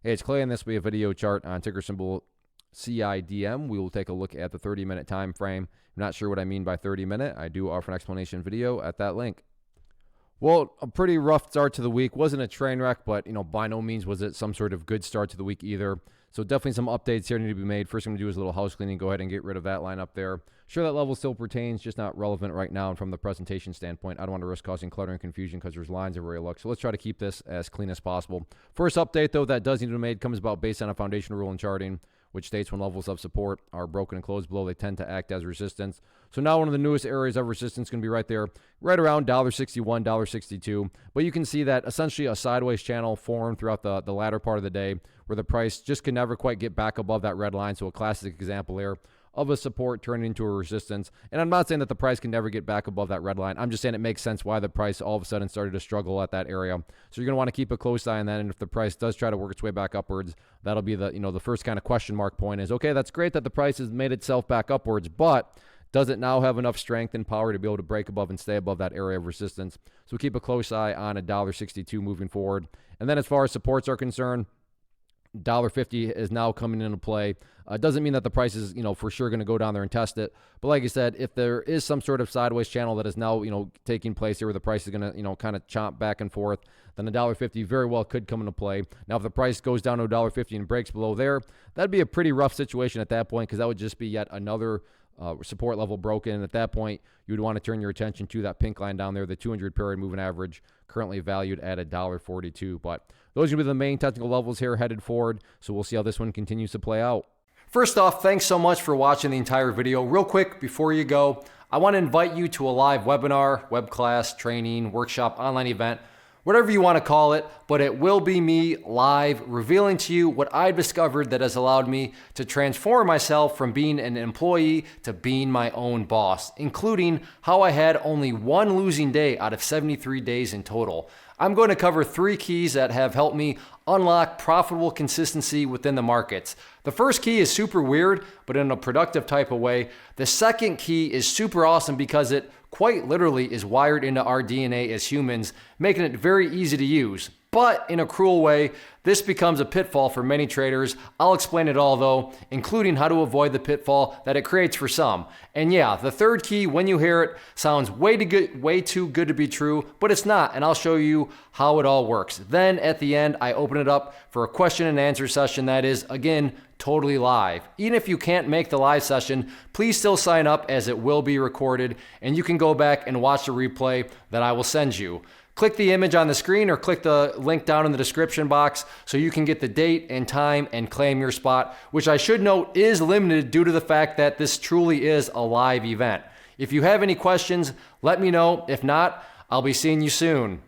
Hey, it's Clay, and this will be a video chart on ticker symbol CIDM. We will take a look at the 30-minute time frame. I'm not sure what I mean by 30-minute. I do offer an explanation video at that link. Well, a pretty rough start to the week. Wasn't a train wreck, but by no means was it some sort of good start to the week either. So definitely some updates here need to be made. First, I'm going to do is a little house cleaning. Go ahead and get rid of that line up there. Sure, that level still pertains, just not relevant right now. And from the presentation standpoint, I don't want to risk causing clutter and confusion because there's lines everywhere you look. So let's try to keep this as clean as possible. First update, though, that does need to be made comes about based on a foundational rule in charting, which states when levels of support are broken and closed below, they tend to act as resistance. So now one of the newest areas of resistance is going to be right there, right around $61, $62. But you can see that essentially a sideways channel formed throughout the latter part of the day where the price just can never quite get back above that red line. So a classic example there of a support turning into a resistance. And I'm not saying that the price can never get back above that red line. I'm just saying it makes sense why the price all of a sudden started to struggle at that area. So you're going to want to keep a close eye on that. And if the price does try to work its way back upwards, that'll be the first kind of question mark point is, okay, that's great that the price has made itself back upwards, but does it now have enough strength and power to be able to break above and stay above that area of resistance? So keep a close eye on $1.62 moving forward. And then as far as supports are concerned, $1.50 is now coming into play. Doesn't mean that the price is, for sure going to go down there and test it. But like I said, if there is some sort of sideways channel that is now, taking place here where the price is going to, kind of chomp back and forth, then $1.50 very well could come into play. Now, if the price goes down to $1.50 and breaks below there, that'd be a pretty rough situation at that point because that would just be yet another support level broken. And at that point, you would want to turn your attention to that pink line down there, the 200 period moving average, currently valued at $1.42. But those are going to be the main technical levels here headed forward. So we'll see how this one continues to play out. First off, thanks so much for watching the entire video. Real quick, before you go, I want to invite you to a live webinar, web class, training, workshop, online event, whatever you want to call it, but it will be me live revealing to you what I've discovered that has allowed me to transform myself from being an employee to being my own boss, including how I had only one losing day out of 73 days in total. I'm going to cover 3 keys that have helped me unlock profitable consistency within the markets. The first key is super weird, but in a productive type of way. The second key is super awesome because it quite literally is wired into our DNA as humans, making it very easy to use. But in a cruel way, this becomes a pitfall for many traders. I'll explain it all though, including how to avoid the pitfall that it creates for some. And yeah, the third key, when you hear it, sounds way too good to be true, but it's not, and I'll show you how it all works. Then at the end, I open it up for a question and answer session that is, again, totally live. Even if you can't make the live session, please still sign up as it will be recorded, and you can go back and watch the replay that I will send you. Click the image on the screen or click the link down in the description box so you can get the date and time and claim your spot, which I should note is limited due to the fact that this truly is a live event. If you have any questions, let me know. If not, I'll be seeing you soon.